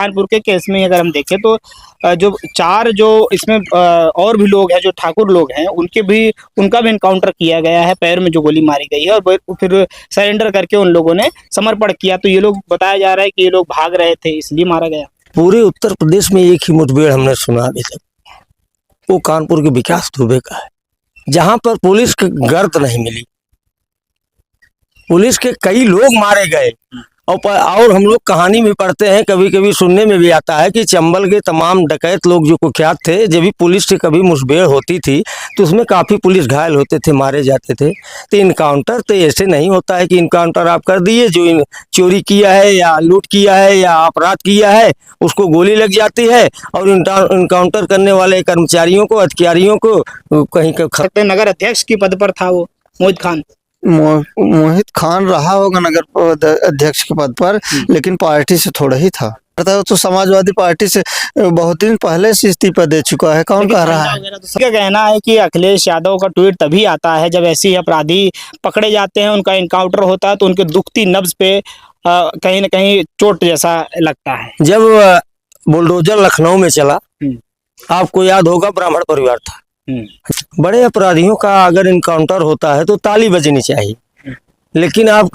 कानपुर के केस में अगर हम देखें तो जो चार जो इसमें और भी लोग हैं जो ठाकुर लोग हैं उनका भी इनकाउंटर किया गया है, पैर में जो गोली मारी गई है और फिर सरेंडर करके उन लोगों ने समर्पण किया। तो ये लोग बताया जा रहा है कि ये लोग भाग रहे थे इसलिए मारा गया। पूरे उत्तर प्रदेश में एक ही मुठभेड़ हमने सुना अभी तक, वो कानपुर के विकास दुबे का है, जहां पर पुलिस की गर्द नहीं मिली। पुलिस के कई लोग मारे गए और हम लोग कहानी में पढ़ते हैं, कभी कभी सुनने में भी आता है कि चंबल के तमाम डकैत लोग जो कुख्यात थे, जब भी पुलिस से कभी मुठभेड़ होती थी तो उसमें काफ़ी पुलिस घायल होते थे, मारे जाते थे। तो इनकाउंटर तो ऐसे नहीं होता है कि इनकाउंटर आप कर दिए, जो चोरी किया है या लूट किया है या अपराध किया है उसको गोली लग जाती है और इनकाउंटर करने वाले कर्मचारियों को, अधिकारियों को कहीं नगर अध्यक्ष के पद पर था वो मोहित खान रहा होगा नगर अध्यक्ष के पद पर, लेकिन पार्टी से थोड़ा ही था। तो समाजवादी पार्टी से बहुत दिन पहले से इस्तीफा दे चुका है। कौन कह रहा है? क्या कहना है कि अखिलेश यादव का ट्वीट तभी आता है जब ऐसे अपराधी पकड़े जाते हैं, उनका इनकाउंटर होता है तो उनके दुखती नब्ज पे कहीं न कहीं चोट जैसा लगता है। जब बुलडोजर लखनऊ में चला, आपको याद होगा, ब्राह्मण परिवार था। बड़े अपराधियों का अगर इनकाउंटर होता है तो ताली बजनी चाहिए, लेकिन आप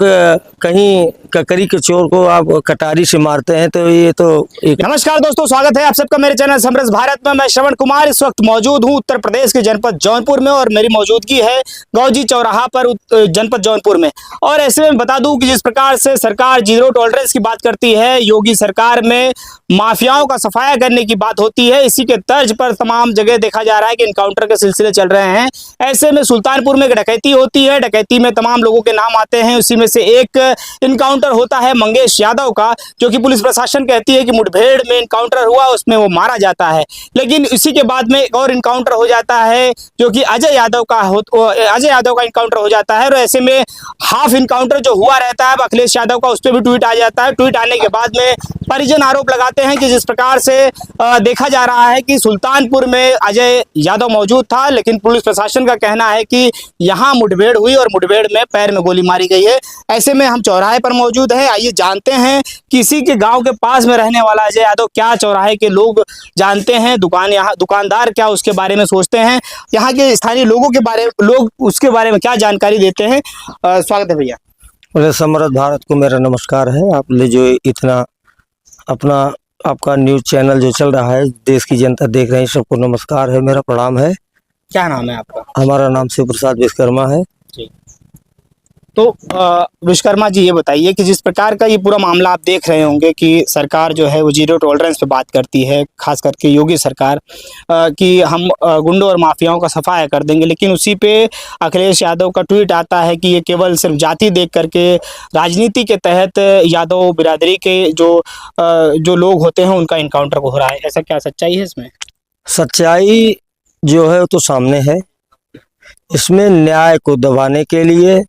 कहीं ककरी के चोर को आप कटारी से मारते हैं तो ये तो एक। नमस्कार दोस्तों, स्वागत है आप सबका मेरे चैनल समरस भारत में। मैं श्रवण कुमार इस वक्त मौजूद हूं उत्तर प्रदेश के जनपद जौनपुर में और मेरी मौजूदगी है गौजी चौराहा पर जनपद जौनपुर में। और ऐसे में बता दूं कि जिस प्रकार से सरकार जीरो टॉलरेंस की बात करती है, योगी सरकार में माफियाओं का सफाया करने की बात होती है, इसी के तर्ज पर तमाम जगह देखा जा रहा है कि इनकाउंटर के सिलसिले चल रहे हैं। ऐसे में सुल्तानपुर में एक डकैती होती है, डकैती में तमाम लोगों के नाम आते हैं, उसी में से एक इनकाउंटर होता है मंगेश यादव का, जो कि पुलिस प्रशासन कहती है कि मुठभेड़ में इनकाउंटर हुआ, उसमें वो मारा जाता है। लेकिन इसी के बाद में एक और इनकाउंटर हो जाता है जो कि अजय यादव का इनकाउंटर हो जाता है। और ऐसे में हाफ इनकाउंटर जो हुआ रहता है अखिलेश यादव का, उस पर भी ट्वीट आ जाता है। ट्वीट आने के बाद में परिजन आरोप लगाते हैं कि जिस प्रकार से देखा जा रहा है कि सुल्तानपुर में अजय यादव मौजूद था, लेकिन पुलिस प्रशासन का कहना है कि यहाँ मुठभेड़ हुई और मुठभेड़ में पैर में गोली मारी गई है। ऐसे में हम चौराहे पर मौजूद हैं, आइए जानते हैं किसी के गांव के पास में रहने वाला अजय यादव क्या चौराहे के लोग जानते हैं, दुकानदार क्या उसके बारे में सोचते हैं, यहाँ के स्थानीय लोग उसके बारे में क्या जानकारी देते हैं। स्वागत है भैया। बोले समरस भारत को मेरा नमस्कार है। आपने जो इतना अपना आपका न्यूज चैनल जो चल रहा है, देश की जनता देख रही है, सबको नमस्कार है, मेरा प्रणाम है। क्या नाम है आपका? हमारा नाम शिव प्रसाद विश्वकर्मा है। तो विश्वकर्मा जी, ये बताइए कि जिस प्रकार का ये पूरा मामला आप देख रहे होंगे कि सरकार जो है वो जीरो टॉलरेंस पे बात करती है, खास करके योगी सरकार, कि हम गुंडों और माफियाओं का सफाया कर देंगे, लेकिन उसी पे अखिलेश यादव का ट्वीट आता है कि ये केवल सिर्फ जाति देख करके राजनीति के तहत यादव बिरादरी के जो लोग होते हैं उनका इनकाउंटर हो रहा है। ऐसा क्या सच्चाई है इसमें? सच्चाई जो है तो सामने है। इसमें न्याय को दबाने के लिए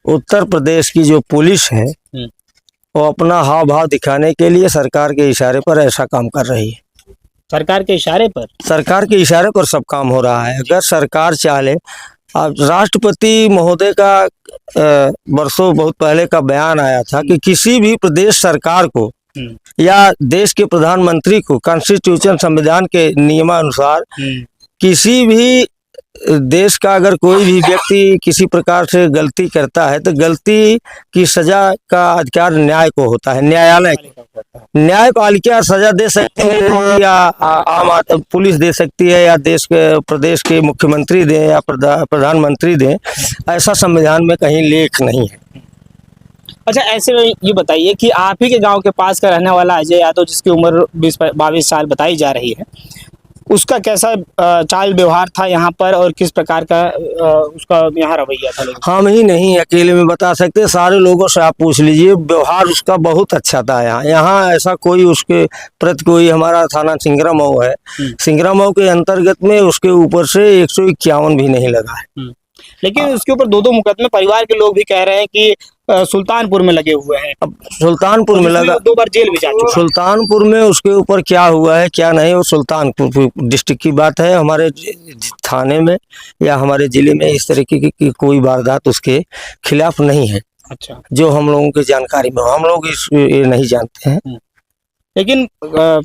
उत्तर प्रदेश की जो पुलिस है वो अपना हाव भाव दिखाने के लिए सरकार के इशारे पर ऐसा काम कर रही है। सरकार के इशारे पर सब काम हो रहा है। अगर सरकार चाहे, अब राष्ट्रपति महोदय का वर्षों बहुत पहले का बयान आया था कि किसी भी प्रदेश सरकार को या देश के प्रधानमंत्री को कॉन्स्टिट्यूशन संविधान के नियमानुसार किसी भी देश का अगर कोई भी व्यक्ति किसी प्रकार से गलती करता है तो गलती की सजा का अधिकार न्याय को होता है, न्यायालय को। न्यायपालिका सजा दे सकती है या आम पुलिस दे सकती है या देश के प्रदेश के मुख्यमंत्री दें या प्रधानमंत्री दें, ऐसा संविधान में कहीं लेख नहीं है। अच्छा, ऐसे में ये बताइए कि आप ही के गांव के पास का रहने वाला अजय यादव, जिसकी उम्र 22 साल बताई जा रही है, उसका चाल व्यवहार था यहाँ पर और किस प्रकार का उसका यहाँ रवैया था? हम ही नहीं अकेले में बता सकते, सारे लोगों से आप पूछ लीजिए, व्यवहार उसका बहुत अच्छा था। यहाँ ऐसा कोई उसके प्रति कोई, हमारा थाना सिंगरा मऊ है, सिंगरा मऊ के अंतर्गत में उसके ऊपर से 151 भी नहीं लगा है। लेकिन उसके ऊपर 2 मुकदमे परिवार के लोग भी कह रहे हैं कि सुल्तानपुर में लगे हुए हैं। अब सुल्तानपुर में लगा, 2 बार जेल भी जा चुका है। सुल्तानपुर में उसके ऊपर क्या हुआ है क्या नहीं, वो सुल्तानपुर डिस्ट्रिक्ट की बात है। हमारे थाने में या हमारे जिले में इस तरीके की कोई वारदात उसके खिलाफ नहीं है। अच्छा, जो हम लोगों की जानकारी में, हम लोग ये नहीं जानते हैं। लेकिन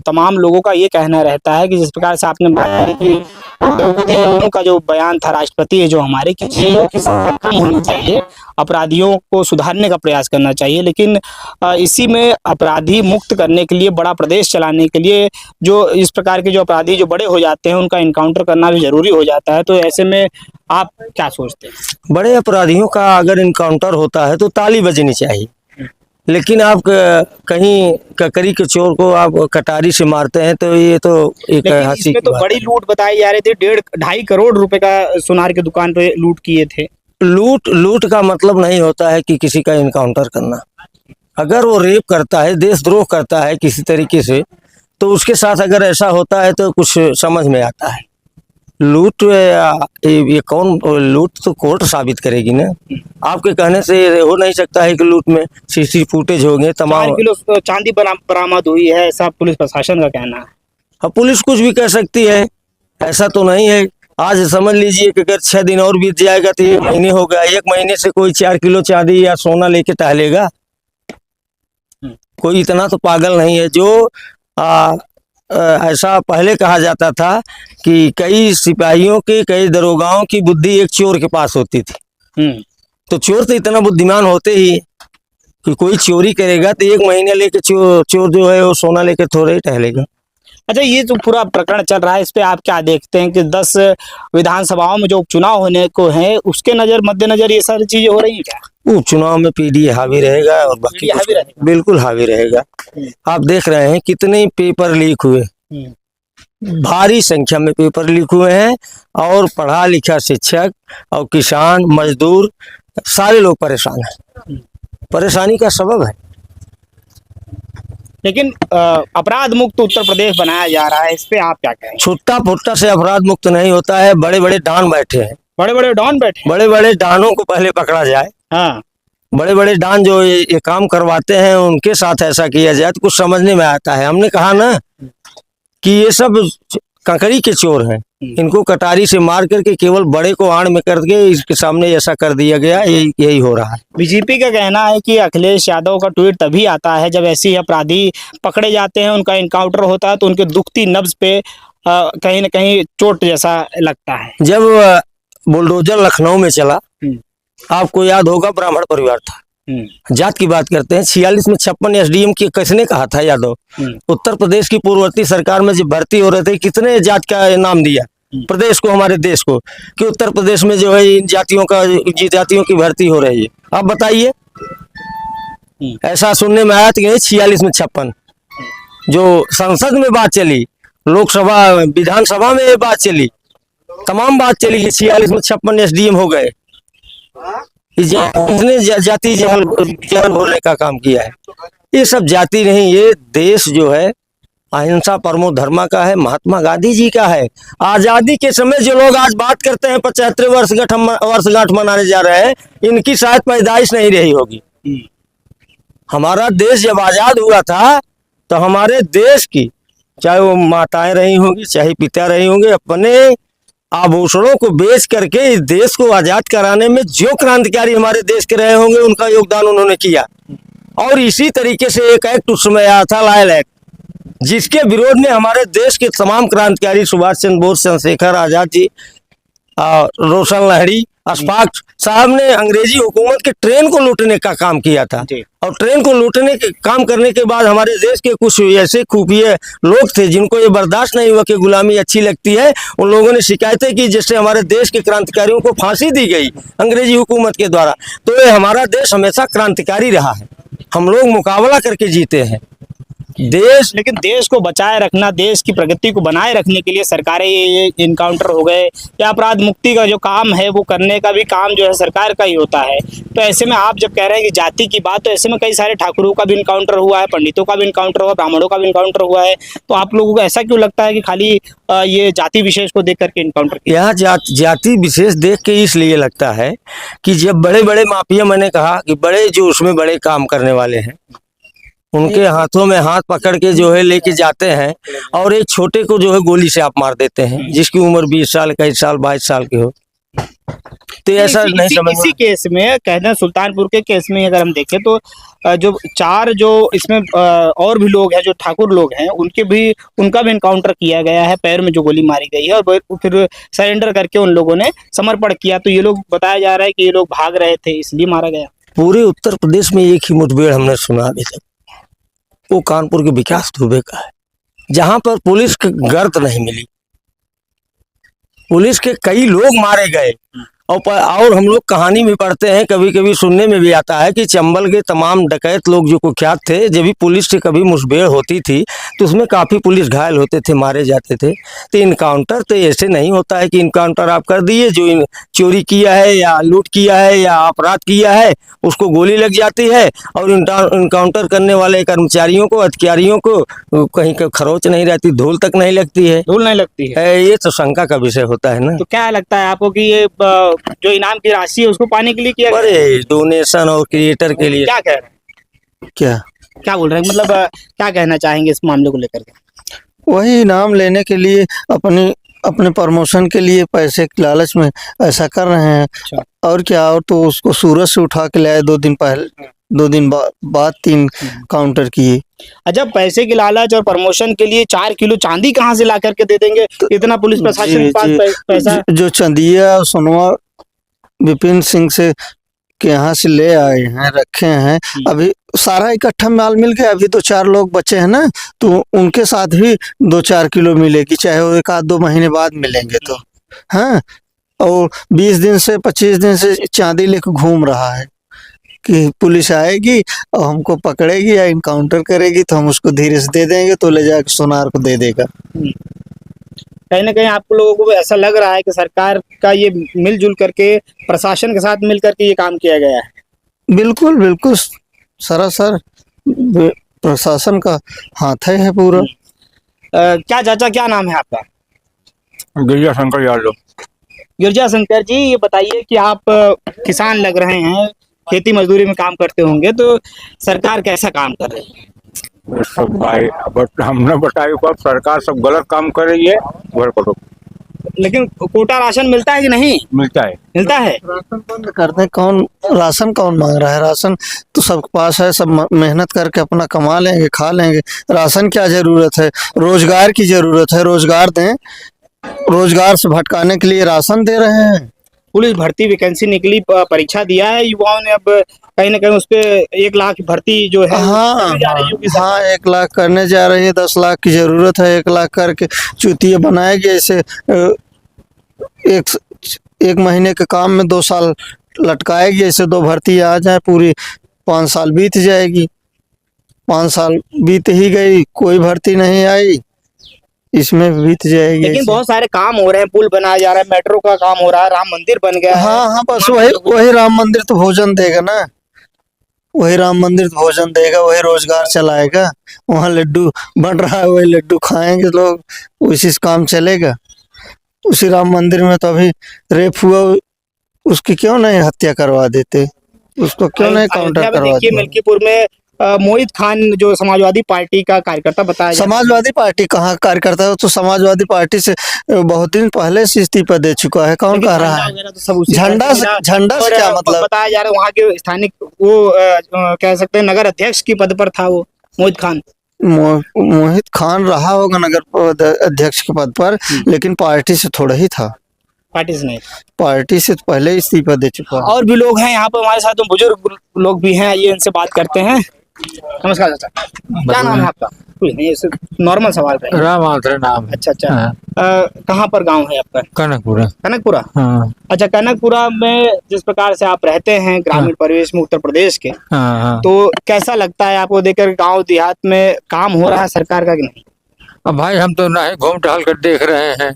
तमाम लोगों का ये कहना रहता है कि जिस प्रकार से आपने बात की कि उनका जो बयान था राष्ट्रपति है जो हमारे कि जेलों की संख्या कम होनी चाहिए, अपराधियों को सुधारने का प्रयास करना चाहिए, लेकिन इसी में अपराधी मुक्त करने के लिए, बड़ा प्रदेश चलाने के लिए जो इस प्रकार के जो अपराधी जो बड़े हो जाते हैं उनका इनकाउंटर करना भी जरूरी हो जाता है। तो ऐसे में आप क्या सोचते हैं? बड़े अपराधियों का अगर इनकाउंटर होता है तो ताली बजनी चाहिए, लेकिन आप कहीं ककरी के चोर को आप कटारी से मारते हैं तो ये तो एक लेकिन हंसी इसमें की तो बात बड़ी लूट बताई जा रही थी, 1.5 करोड़ रुपए का सुनार की दुकान पे लूट किए थे। है। लूट का मतलब नहीं होता है कि किसी का इनकाउंटर करना। अगर वो रेप करता है, देशद्रोह करता है किसी तरीके से, तो उसके साथ अगर ऐसा होता है तो कुछ समझ में आता है। लूट ये कौन लूट तो कोर्ट साबित करेगी ना। आपके कहने से हो नहीं सकता है कि लूट में सीसी फुटेज हो गए 4 तमाम। किलो चांदी बरामद हुई है, ऐसा पुलिस प्रशासन का कहना है। अब पुलिस कुछ भी कह सकती है, ऐसा तो नहीं है। आज समझ लीजिए कि अगर 6 दिन और बीत जाएगा तो 1 महीने होगा। 1 महीने से कोई 4 किलो चांदी या सोना लेके टहलेगा? कोई इतना तो पागल नहीं है। जो ऐसा पहले कहा जाता था कि कई सिपाहियों के, कई दरोगाओं की बुद्धि एक चोर के पास होती थी। तो चोर तो इतना बुद्धिमान होते ही कि कोई चोरी करेगा तो 1 महीने लेके चोर जो है वो सोना लेके थोड़े ही टहलेगा। अच्छा, ये जो पूरा प्रकरण चल रहा है इस पे आप क्या देखते हैं कि 10 विधानसभाओं में जो उपचुनाव होने को है उसके मद्देनजर ये सारी चीजें हो रही है क्या? उपचुनाव में पीडीए हावी रहेगा और बाकी पीडीए हावी रहेगा? बिल्कुल हावी रहेगा। आप देख रहे हैं कितने पेपर लीक हुए, भारी संख्या में पेपर लीक हुए हैं, और पढ़ा लिखा शिक्षक और किसान मजदूर सारे लोग परेशान हैं। परेशानी का सबब है। लेकिन अपराध मुक्त उत्तर प्रदेश बनाया जा रहा है, इस पे आप क्या कहेंगे? छुट्टा फुट्टा से अपराध मुक्त नहीं होता है। बड़े बड़े डॉन बैठे हैं, बड़े बड़े डॉन बैठे हैं। बड़े बड़े डॉनों को पहले पकड़ा जाए। हाँ, बड़े बड़े डॉन जो ये काम करवाते हैं उनके साथ ऐसा किया जाए तो कुछ समझने में आता है। हमने कहा ना कि ये सब कंकड़ी के चोर हैं, इनको कटारी से मार करके केवल बड़े को आड़ में करके इसके सामने ऐसा कर दिया गया। यही हो रहा है। बीजेपी का कहना है कि अखिलेश यादव का ट्वीट तभी आता है जब ऐसे ही अपराधी पकड़े जाते हैं, उनका इनकाउंटर होता है तो उनके दुखती नब्ज पे कहीं न कहीं चोट जैसा लगता है। जब बुलडोजर लखनऊ में चला, आपको याद होगा, ब्राह्मण परिवार था। जात की बात करते हैं, 46 में 56 एसडीएम की किसने कहा था? यादव। उत्तर प्रदेश की पूर्ववर्ती सरकार में जब भर्ती हो रहे थे कितने जात का नाम दिया प्रदेश को, हमारे देश को, कि उत्तर प्रदेश में जो है इन जातियों की भर्ती हो रही है। आप बताइए, ऐसा सुनने में आया कि 46 में 56 जो संसद में बात चली, लोकसभा विधानसभा में ये बात चली, तमाम बात चली कि 46 में 56 एसडीएम हो गए। इसने जाति जहल बोलने का काम किया है। ये सब जाति नहीं, ये देश जो है अहिंसा परमो धर्मा का है, महात्मा गांधी जी का है। आजादी के समय जो लोग आज बात करते हैं 75 वर्षगांठ मनाने जा रहे हैं, इनकी शायद पैदाइश नहीं रही होगी। हमारा देश जब आजाद हुआ था तो हमारे देश की, चाहे वो माताएं रही होंगी, चाहे पिता रहे होंगे, अपने आभूषणों को बेच करके इस देश को आजाद कराने में जो क्रांतिकारी हमारे देश के रहे होंगे उनका योगदान उन्होंने किया। और इसी तरीके से एक एक्ट उस समय आया था, लायल एक्ट, जिसके विरोध में हमारे देश के तमाम क्रांतिकारी सुभाष चंद्र बोस, चंद्रशेखर आजाद जी, रोशन लाहिड़ी, अशफाक साहब ने अंग्रेजी हुकूमत के ट्रेन को लूटने का काम किया था। और ट्रेन को लूटने के काम करने के बाद हमारे देश के कुछ ऐसे खुफिया लोग थे जिनको ये बर्दाश्त नहीं हुआ कि गुलामी अच्छी लगती है। उन लोगों ने शिकायतें की, जिससे हमारे देश के क्रांतिकारियों को फांसी दी गई अंग्रेजी हुकूमत के द्वारा। तो ये हमारा देश हमेशा क्रांतिकारी रहा है, हम लोग मुकाबला करके जीते हैं देश। लेकिन देश को बचाए रखना, देश की प्रगति को बनाए रखने के लिए सरकारें ये इनकाउंटर हो गए या अपराध मुक्ति का जो काम है वो करने का भी काम जो है सरकार का ही होता है। तो ऐसे में आप जब कह रहे हैं कि जाति की बात, तो ऐसे में कई सारे ठाकुरों का भी इनकाउंटर हुआ है, पंडितों का भी इनकाउंटर हुआ, ब्राह्मणों का भी इनकाउंटर हुआ है। तो आप लोगों को ऐसा क्यों लगता है कि खाली ये जाति विशेष को देख करके इनकाउंटर किया? यहाँ जाति विशेष देख के इसलिए लगता है कि जब बड़े बड़े माफिया, मैंने कहा कि बड़े जो उसमें बड़े काम करने वाले हैं, उनके हाथों में हाथ पकड़ के जो है लेके जाते हैं, और एक छोटे को जो है गोली से आप मार देते हैं जिसकी उम्र 20 साल, 21 साल, 22 साल की हो। तो ऐसा नहीं समझ इसी केस में कहते हैं, सुल्तानपुर के केस में अगर हम देखें तो जो चार जो इसमें और भी लोग हैं जो ठाकुर लोग हैं उनका भी इनकाउंटर किया गया है, पैर में जो गोली मारी गई है, और फिर सरेंडर करके उन लोगों ने समर्पण किया। तो ये लोग बताया जा रहा है कि ये लोग भाग रहे थे इसलिए मारा गया। पूरे उत्तर प्रदेश में एक ही मुठभेड़ हमने सुना अभी तक, वो कानपुर के विकास दुबे का है, जहां पर पुलिस की गर्द नहीं मिली, पुलिस के कई लोग मारे गए। और हम लोग कहानी में पढ़ते हैं, कभी कभी सुनने में भी आता है कि चंबल के तमाम डकैत लोग जो कुख्यात थे, जब भी पुलिस से कभी मुठभेड़ होती थी तो उसमें काफ़ी पुलिस घायल होते थे, मारे जाते थे। तो इनकाउंटर तो ऐसे नहीं होता है कि इनकाउंटर आप कर दिए, जो चोरी किया है या लूट किया है या अपराध किया है उसको गोली लग जाती है, और इनकाउंटर करने वाले कर्मचारियों को, अधिकारियों को कहीं का खरोच नहीं रहती, धूल तक नहीं लगती है। धूल नहीं लगती है। ये तो शंका का विषय होता है ना। तो क्या लगता है आपको कि ये जो इनाम की राशि है उसको पाने के लिए किया गया? अरे डोनेशन और क्रिएटर के लिए क्या कह रहे हैं, क्या बोल रहे हैं, मतलब क्या कहना चाहेंगे इस मामले को लेकर के? वही इनाम लेने के लिए, अपने प्रमोशन के लिए पैसे के लालच में ऐसा कर रहे हैं। अच्छा। और क्या, और तो उसको सूरत से उठा के लाए 2 दिन पहले, 2 दिन बाद 3 काउंटर किए। अच्छा, पैसे की लालच और प्रमोशन के लिए 4 किलो चांदी कहाँ से ला करके दे देंगे? इतना पुलिस प्रशासन के पास पैसा। जो चंदिया सोनवा विपिन सिंह से के यहाँ से ले आए हैं, रखे हैं, अभी सारा इकट्ठा माल मिल गया। अभी 2-4 लोग बचे हैं ना, तो उनके साथ भी 2-4 किलो मिलेगी, चाहे वो 1-2 महीने बाद मिलेंगे तो। हाँ, और 20 दिन से 25 दिन से चांदी लेकर घूम रहा है कि पुलिस आएगी और हमको पकड़ेगी या इनकाउंटर करेगी तो हम उसको धीरे से दे देंगे, तो ले जाकर सोनार को दे देगा। कहीं ना कहीं आप लोगों को ऐसा लग रहा है कि सरकार का ये मिलजुल करके, प्रशासन के साथ मिल करके ये काम किया गया है? बिल्कुल बिल्कुल, सरासर प्रशासन का हाथ है पूरा। क्या चाचा, क्या नाम है आपका? गिरजा शंकर यादव। गिरजा शंकर जी, ये बताइए कि आप किसान लग रहे हैं, खेती मजदूरी में काम करते होंगे, तो सरकार कैसा काम कर रही है? सब भाई बट हमने बताया को सरकार सब गलत काम कर रही है, घर करो। लेकिन कोटा राशन मिलता है कि नहीं? मिलता है। मिलता है। राशन बंद कर दें, राशन कौन मांग रहा है? राशन तो सबके पास है, सब मेहनत करके अपना कमा लेंगे, खा लेंगे। राशन क्या जरूरत है? रोजगार की जरूरत है, रोजगार दें। रोजगार से भटकाने के लिए राशन दे रहे हैं। पुलिस भर्ती वैकेंसी निकली, परीक्षा दिया है युवाओं ने, अब कहीं ना कहीं उस पे 1 लाख भर्ती जो है हाँ जा रही होगी सरकार। हाँ, 1 लाख करने जा रही है। 10 लाख की जरूरत है, 1 लाख करके चूतिया बनाएगी। ऐसे एक महीने के काम में 2 साल लटकाएगी। ऐसे 2 भर्ती आ जाए, पूरी 5 साल बीत जाएगी। 5 साल बीत ही गई, कोई भर्ती नहीं आई, इसमें बीत जाएगी। लेकिन बहुत सारे काम हो रहे हैं, पुल बनाया जा रहा है, मेट्रो का काम हो रहा है, राम मंदिर बन गया है। हाँ हाँ, बस वही राम मंदिर तो भोजन देगा ना, वही राम मंदिर तो भोजन देगा, वही रोजगार चलाएगा। वहाँ लड्डू बन रहा है, वही लड्डू खाएंगे लोग, उसी से काम चलेगा। उसी राम मंदिर में तो अभी रेप हुआ, उसकी क्यों नहीं हत्या करवा देते? उसको क्यों नहीं काउंटर करवा देते? मिल्कीपुर में मोहित खान जो समाजवादी पार्टी का कार्यकर्ता बताया जाता है। समाजवादी पार्टी कहाँ कार्यकर्ता है? तो समाजवादी पार्टी से बहुत दिन पहले से इस्तीफा दे चुका है। कौन कह रहा है? झंडा से क्या मतलब? बताया जा रहा है वहाँ के स्थानिक वो कह सकते हैं नगर अध्यक्ष की पद पर था वो मोहित खान। मोहित खान रहा होगा नगर अध्यक्ष के पद पर, लेकिन पार्टी से थोड़ा ही था। पार्टी से नहीं, पार्टी से तो पहले इस्तीफा दे चुका है। और भी लोग हैं यहाँ पर हमारे साथ, बुजुर्ग लोग भी हैं, ये इनसे बात करते हैं। नमस्कार चाचा, क्या नाम है आपका? कुछ नहीं, नॉर्मल सवाल है। राम आंध्र नाम। अच्छा अच्छा, कहाँ पर गांव है आपका? कनकपुरा। कनकपुरा। हाँ। अच्छा, कनकपुरा में जिस प्रकार से आप रहते हैं ग्रामीण परिवेश में उत्तर प्रदेश के, हाँ। तो कैसा लगता है आपको देखकर गांव देहात में काम हो रहा है सरकार का कि नहीं? अब भाई हम तो नहीं घूम टहल कर देख रहे हैं।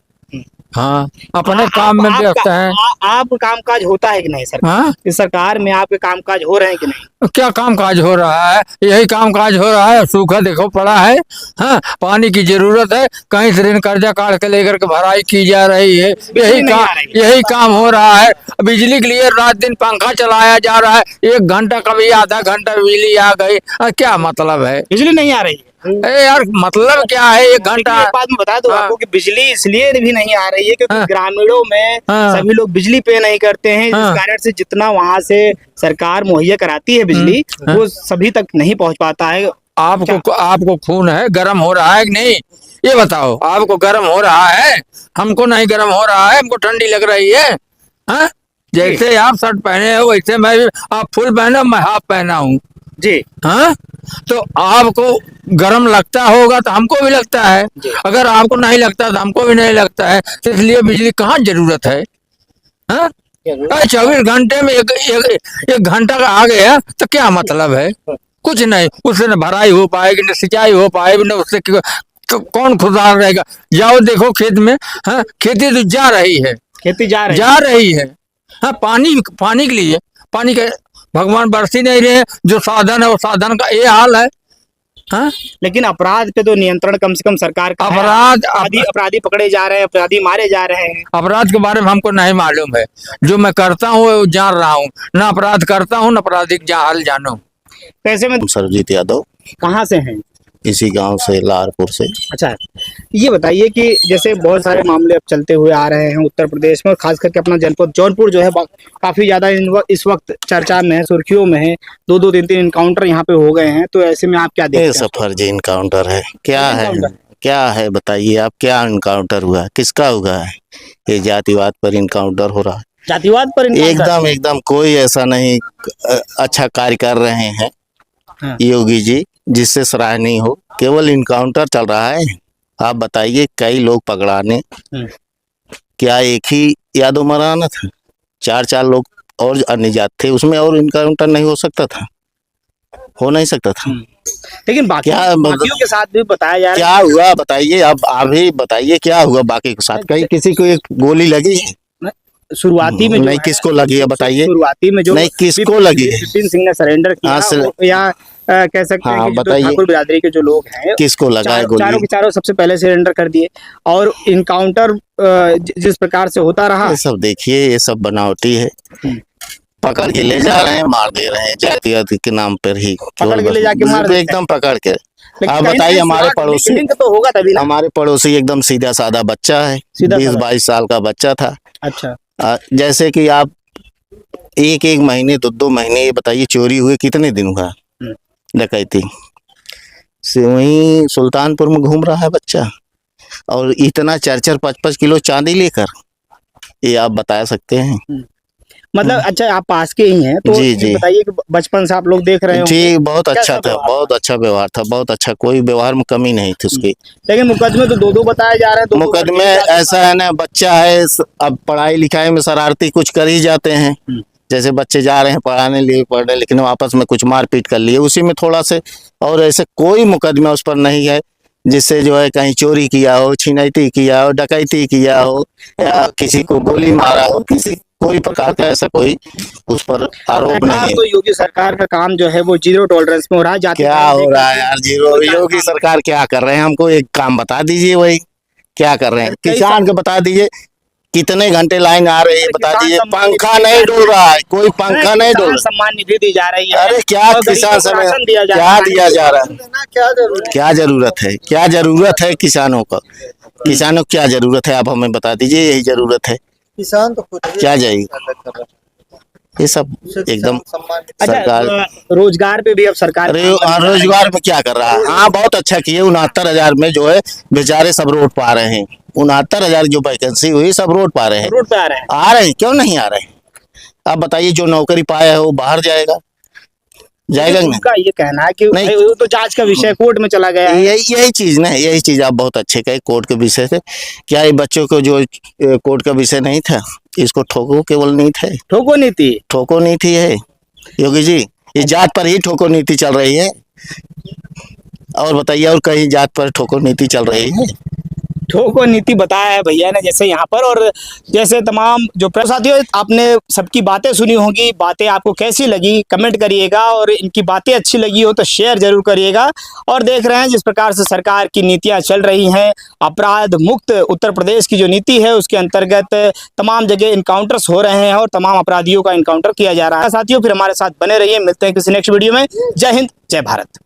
हाँ, अपने काम में व्यस्त हैं। आप कामकाज होता है कि नहीं सरकार? हाँ? इस सरकार में आपके कामकाज हो रहे हैं कि नहीं? क्या काम काज हो रहा है? यही काम काज हो रहा है, सूखा देखो पड़ा है। हाँ, पानी की जरूरत है, कहीं से ऋण कर्जा काट के लेकर के भराई की जा रही है। यही काम हो रहा है। बिजली के लिए रात दिन पंखा चलाया जा रहा है, 1 घंटा कभी आधा घंटा बिजली आ गई, क्या मतलब है? बिजली नहीं आ रही है। अरे यार मतलब क्या है, एक लेकिन घंटा। एक बात मैं बता दूं हाँ। आपको कि बिजली इसलिए भी नहीं आ रही है क्योंकि हाँ। ग्रामीणों में हाँ। सभी लोग बिजली पे नहीं करते हैं, जिस हाँ। कारण से जितना वहां से सरकार मुहैया कराती है बिजली हाँ। वो सभी तक नहीं पहुंच पाता है। आपको खून है, गर्म हो रहा है कि नहीं, ये बताओ। आपको गर्म हो रहा है, हमको नहीं गर्म हो रहा है, हमको ठंडी लग रही है। हाँ? जैसे आप शर्ट पहने हो वैसे मैं भी, आप फुल पहने हो, मैं हाफ पहना हूँ। जी हाँ, तो आपको गर्म लगता होगा तो हमको भी लगता है, अगर आपको नहीं लगता तो हमको भी नहीं लगता है। तो इसलिए बिजली कहाँ जरूरत है? हाँ, 24 घंटे में एक घंटा का आ गया तो क्या मतलब है? कुछ नहीं, उससे न भराई हो पाएगी, न सिंचाई हो पाएगी, न उससे कौन खुशहाल रहेगा? जाओ देखो खेत में, हाँ, खेती तो जा रही है, खेती जा जा रही है। हाँ, पानी के लिए, पानी के भगवान बरस ही नहीं रहे, जो साधन है वो साधन का ये हाल है। हाँ, लेकिन अपराध पे तो नियंत्रण कम से कम सरकार का है। अपराधी पकड़े जा रहे हैं, अपराधी मारे जा रहे हैं। अपराध के बारे में हमको नहीं मालूम है, जो मैं करता हूँ वो जान रहा हूँ, ना अपराध करता हूँ, ना अपराधिक हाल जानू। कैसे में सरजीत यादव, कहाँ से हैं? इसी गांव से, लारपुर से। अच्छा, ये बताइए कि जैसे बहुत सारे मामले अब चलते हुए आ रहे हैं उत्तर प्रदेश में, और खास करके अपना जनपद जौनपुर जो है काफी ज्यादा इस वक्त चर्चा में है, सुर्खियों में है। 2-2, 3-3 इनकाउंटर यहाँ पे हो गए हैं, तो ऐसे में आप क्या देखते ये हैं? सब फर्जी इनकाउंटर है। क्या है, इनकाउंटर? क्या है बताइए आप, क्या इनकाउंटर हुआ, किसका हुआ है? ये जातिवाद पर इनकाउंटर हो रहा है। जातिवाद पर इनकाउंटर? एकदम कोई ऐसा नहीं अच्छा कार्य कर रहे हैं हाँ। योगी जी जिससे सराहनीय हो, केवल इनकाउंटर चल रहा है। आप बताइए, कई लोग पकड़ाने, क्या एक ही यादव मराना था? 4 लोग और अन्य जात थे उसमें, और इनकाउंटर नहीं हो सकता था? हो नहीं सकता था। लेकिन बाकियों के साथ भी बताया जा रहा क्या हुआ बताइए, अब आप ही बताइए क्या हुआ बाकी के साथ? कहीं किसी को एक गोली लगी है? है। शुरुआती में जो नहीं, है, किसको लगी है बताइए? शुरुआती में जो नहीं, किसको लगी है? विपिन सिंह ने सरेंडर किया, हाँ, या कह सकते हैं हाँ, कि जो बताइए। ठाकुर बिरादरी के जो लोग हैं, किसको लगा है चारों के गोली? चारों सबसे पहले सरेंडर कर दिए, और इनकाउंटर जिस प्रकार से होता रहा। ये सब देखिए, ये सब बनावटी है। पकड़ के ले जा रहे हैं, मार दे रहे हैं, जातिवाद के नाम पर ही। पकड़ के ले जाके मार देते हैं। एकदम पकड़ के। लेकिन आप कहीं ना बताइए, कहीं हमारे सुराग पड़ोसी, लिंक तो होगा तभी ना। हमारे पड़ोसी एकदम सीधा साधा बच्चा है, सीधा साधा। 20-22 साल का बच्चा था। अच्छा, जैसे कि आप एक महीने 2 महीने, ये बताइए चोरी हुए कितने दिन हुआ? डकैती से वहीं सुल्तानपुर में घूम रहा है बच्चा, और इतना 4-5 किलो चांदी लेकर, ये आप बता सकते हैं? मतलब अच्छा, आप पास के ही हैं तो जी, ये जी। बताइए कि बचपन से आप लोग देख रहे हो। जी, बहुत अच्छा कैसा था, व्यवहार? बहुत अच्छा व्यवहार था, बहुत अच्छा, कोई व्यवहार में कमी नहीं थी उसकी। लेकिन मुकदमे तो 2-2 बताए जा रहे हैं। मुकदमे ऐसा है ना, बच्चा है, अब पढ़ाई लिखाई में शरारती कुछ कर ही जाते हैं। जैसे बच्चे जा रहे हैं पढ़ने लिखने, आपस में कुछ मारपीट कर लिए उसी में थोड़ा से, और ऐसे कोई मुकदमा उस पर नहीं है जिससे जो है कहीं चोरी किया हो, छिनैती किया हो, डकैती किया हो, या किसी को गोली मारा हो, किसी कोई प्रकार का ऐसा कोई उस पर आरोप नहीं है। तो योगी सरकार का काम जो है वो जीरो टॉलरेंस में हो रहा है। क्या हो रहा है यार? योगी सरकार क्या कर रहे हैं? हमको एक काम बता दीजिए, वही क्या कर रहे हैं? किसान को बता दीजिए, कितने घंटे लाइन आ रही है बता दीजिए। पंखा नहीं डोल रहा है, कोई पंखा नहीं डोल रहा। सम्मान निधि दी जा रही है। अरे क्या किसान समय क्या दिया जा रहा है? क्या जरूरत है? क्या जरूरत है किसानों को? किसानों को क्या जरूरत है? आप हमें बता दीजिए, यही जरूरत है। किसान तो खुद क्या जाएगी? ये सब एकदम सरकार। रोजगार पे भी अब सरकार अरे रोजगार में क्या कर रहा है? हाँ, बहुत अच्छा किए। 69,000 में जो है बेचारे सब रोड पा रहे हैं। 69,000 जो वैकेंसी हुई, सब रोड पा रहे हैं। रोड पे आ रहे हैं। आ रहे हैं, क्यों नहीं आ रहे हैं? आप बताइए, जो नौकरी पाया है वो बाहर जाएगा कि नहीं? उनका ये कहना है कि नहीं। भाई वो तो जांच का विषय कोर्ट में चला गया है। यही चीज ना, यही चीज आप बहुत अच्छे कहे, कोर्ट के विषय से। क्या ये बच्चों को जो कोर्ट का विषय नहीं था, इसको ठोको केवल नहीं थे, ठोको नीति। ठोको नीति है योगी जी। ये जात पर ही ठोको नीति चल रही है, और बताइए और कहीं जात पर ठोको नीति चल रही है? ठोको नीति बताया है भैया ने जैसे यहाँ पर, और जैसे तमाम जो साथियों, आपने सबकी बातें सुनी होंगी। बातें आपको कैसी लगी कमेंट करिएगा, और इनकी बातें अच्छी लगी हो तो शेयर जरूर करिएगा। और देख रहे हैं जिस प्रकार से सरकार की नीतियां चल रही हैं, अपराध मुक्त उत्तर प्रदेश की जो नीति है उसके अंतर्गत तमाम जगह इनकाउंटर्स हो रहे हैं और तमाम अपराधियों का इनकाउंटर किया जा रहा है। साथियों, फिर हमारे साथ बने रहिए, मिलते हैं किसी नेक्स्ट वीडियो में। जय हिंद, जय भारत।